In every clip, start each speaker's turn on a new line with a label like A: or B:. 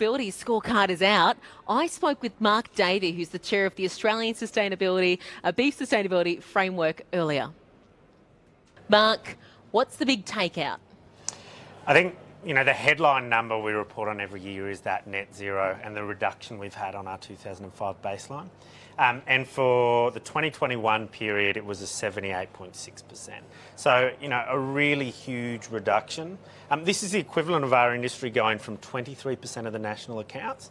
A: Sustainability scorecard is out. I spoke with Mark Davey, who's the chair of the Australian Beef Sustainability Framework earlier. Mark, what's the big takeout?
B: I think, the headline number we report on every year is that net zero and the reduction we've had on our 2005 baseline. And for the 2021 period, it was a 78.6%. So, a really huge reduction. This is the equivalent of our industry going from 23% of the national accounts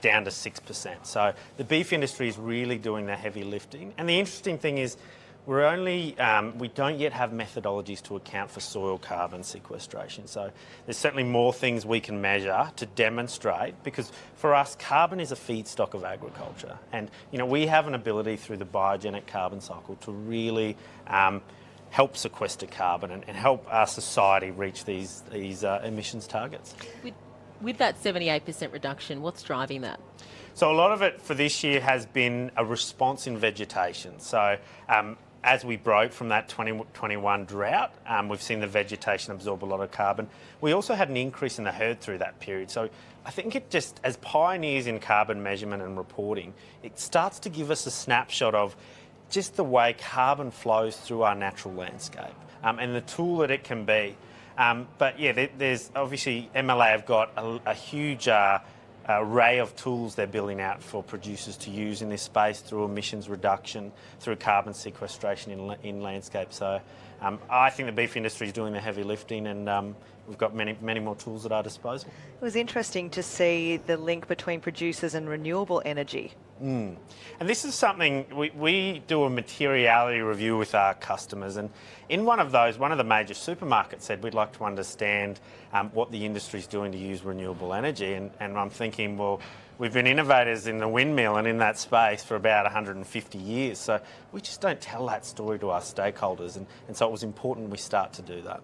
B: down to 6%. So the beef industry is really doing the heavy lifting. And the interesting thing is, we don't yet have methodologies to account for soil carbon sequestration. So there's certainly more things we can measure to demonstrate, because for us, carbon is a feedstock of agriculture. And, we have an ability through the biogenic carbon cycle to really help sequester carbon and help our society reach these emissions targets.
A: With that 78% reduction, what's driving that?
B: So a lot of it for this year has been a response in vegetation. So as we broke from that 2021 drought, we've seen the vegetation absorb a lot of carbon. We also had an increase in the herd through that period. So I think it just, as pioneers in carbon measurement and reporting, it starts to give us a snapshot of just the way carbon flows through our natural landscape and the tool that it can be. But yeah, there's obviously MLA have got a huge array of tools they're building out for producers to use in this space through emissions reduction, through carbon sequestration in landscape. So I think the beef industry is doing the heavy lifting, and we've got many more tools at our disposal.
C: It was interesting to see the link between producers and renewable energy.
B: And this is something we do a materiality review with our customers, and in one of the major supermarkets said we'd like to understand what the industry is doing to use renewable energy, and I'm thinking, well, we've been innovators in the windmill and in that space for about 150 years, so we just don't tell that story to our stakeholders, and so it was important we start to do that.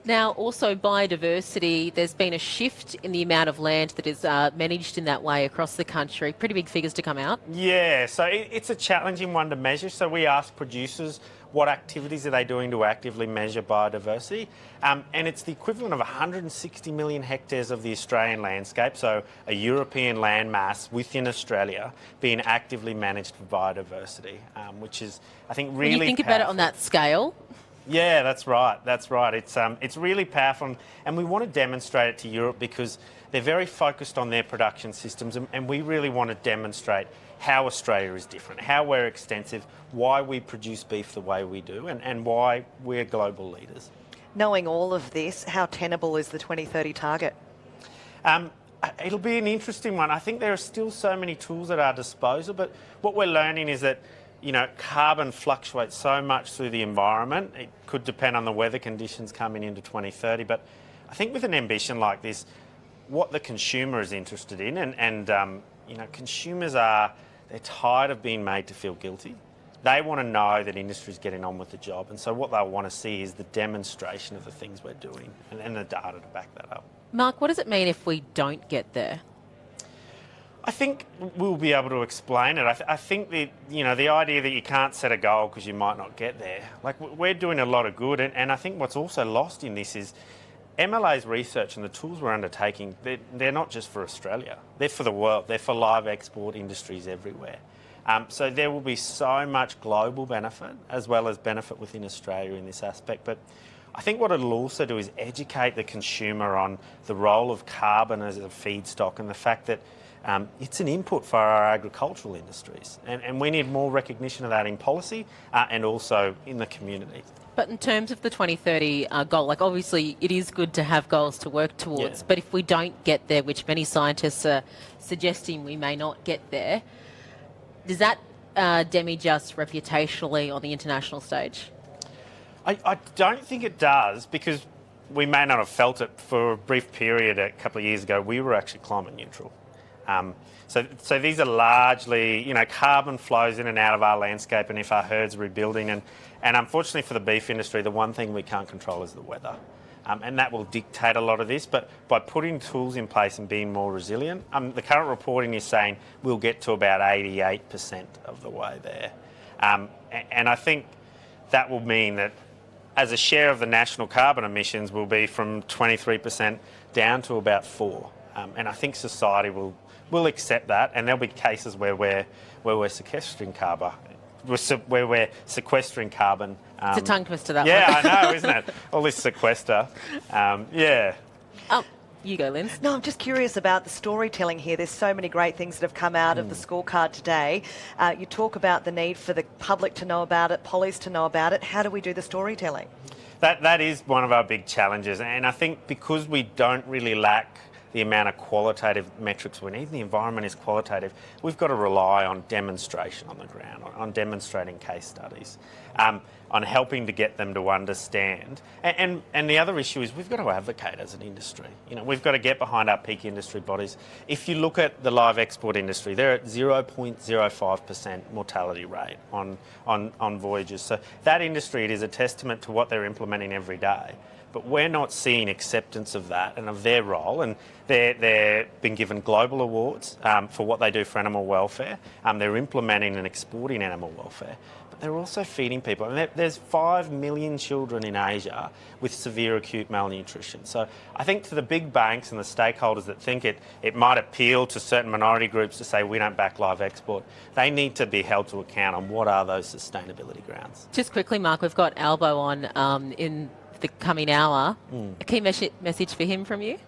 A: Now, also biodiversity, there's been a shift in the amount of land that is managed in that way across the country. Pretty big figures to come out.
B: Yeah, so it's a challenging one to measure. So we ask producers what activities are they doing to actively measure biodiversity. And it's the equivalent of 160 million hectares of the Australian landscape, so a European landmass within Australia being actively managed for biodiversity, which is, I think, really
A: When you think about it on that scale.
B: Yeah, that's right. It's really powerful, and we want to demonstrate it to Europe because they're very focused on their production systems, and we really want to demonstrate how Australia is different, how we're extensive, why we produce beef the way we do, and why we're global leaders.
C: Knowing all of this, how tenable is the 2030 target?
B: It'll be an interesting one. I think there are still so many tools at our disposal, but what we're learning is that carbon fluctuates so much through the environment. It could depend on the weather conditions coming into 2030. But I think with an ambition like this, what the consumer is interested in, and consumers they're tired of being made to feel guilty. They want to know that industry's getting on with the job. And so what they want to see is the demonstration of the things we're doing and the data to back that up.
A: Mark, what does it mean if we don't get there?
B: I think we'll be able to explain it. I think the idea that you can't set a goal because you might not get there. Like, we're doing a lot of good, and I think what's also lost in this is MLA's research and the tools we're undertaking. They're not just for Australia. They're for the world. They're for live export industries everywhere. So there will be so much global benefit as well as benefit within Australia in this aspect. But I think what it'll also do is educate the consumer on the role of carbon as a feedstock and the fact that it's an input for our agricultural industries, and we need more recognition of that in policy and also in the community.
A: But in terms of the 2030 goal, obviously it is good to have goals to work towards, but if we don't get there, which many scientists are suggesting we may not get there, does that damage us reputationally on the international stage?
B: I don't think it does, because we may not have felt it for a brief period a couple of years ago. We were actually climate neutral. So these are largely, carbon flows in and out of our landscape, and if our herds are rebuilding, and unfortunately for the beef industry, the one thing we can't control is the weather. And that will dictate a lot of this, but by putting tools in place and being more resilient, the current reporting is saying we'll get to about 88% of the way there. And I think that will mean that as a share of the national carbon emissions will be from 23% down to about 4%. And I think society will accept that, and there'll be cases where we're sequestering carbon. Where we're sequestering carbon.
A: It's a tongue twister, that
B: yeah,
A: one.
B: I know, isn't it? All this sequester. Yeah.
A: You go, Linz.
C: No, I'm just curious about the storytelling here. There's so many great things that have come out of the scorecard today. You talk about the need for the public to know about it, pollies to know about it. How do we do the storytelling?
B: That is one of our big challenges, and I think because we don't really lack the amount of qualitative metrics we need, the environment is qualitative, we've got to rely on demonstration on the ground, on demonstrating case studies, on helping to get them to understand. And the other issue is we've got to advocate as an industry. We've got to get behind our peak industry bodies. If you look at the live export industry, they're at 0.05% mortality rate on voyages. So that industry, it is a testament to what they're implementing every day. But we're not seeing acceptance of that and of their role, and they're been given global awards for what they do for animal welfare. They're implementing and exporting animal welfare, but they're also feeding people. And there's 5 million children in Asia with severe acute malnutrition. So I think to the big banks and the stakeholders that think it might appeal to certain minority groups to say we don't back live export, they need to be held to account on what are those sustainability grounds.
A: Just quickly, Mark, we've got Albo on in the coming hour. A key message for him from you?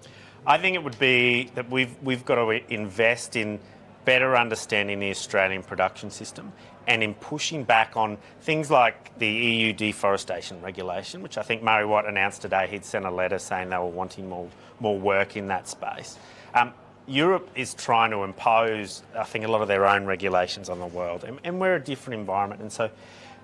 B: I think it would be that we've got to invest in better understanding the Australian production system and in pushing back on things like the EU deforestation regulation, which I think Murray Watt announced today. He'd sent a letter saying they were wanting more work in that space. Europe is trying to impose, I think, a lot of their own regulations on the world, and we're a different environment, and so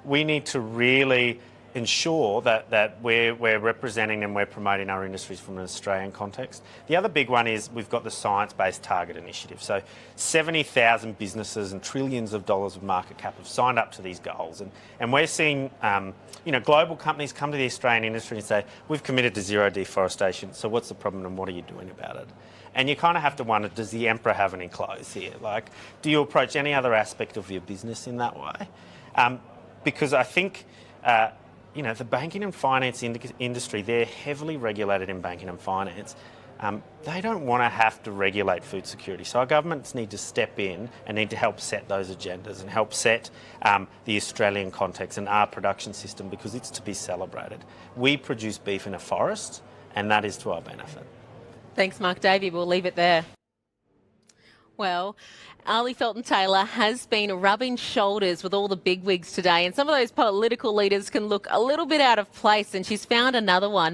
B: we need to really ensure that we're representing and we're promoting our industries from an Australian context. The other big one is we've got the Science-Based Target Initiative. So 70,000 businesses and trillions of dollars of market cap have signed up to these goals. And we're seeing global companies come to the Australian industry and say, we've committed to zero deforestation, so what's the problem and what are you doing about it? And you kind of have to wonder, does the emperor have any clothes here? Like, do you approach any other aspect of your business in that way? Because I think the banking and finance industry, they're heavily regulated in banking and finance. They don't want to have to regulate food security. So our governments need to step in and need to help set those agendas and help set the Australian context and our production system, because it's to be celebrated. We produce beef in a forest, and that is to our benefit.
A: Thanks, Mark Davey. We'll leave it there. Well, Ali Felton-Taylor has been rubbing shoulders with all the bigwigs today, and some of those political leaders can look a little bit out of place, and she's found another one.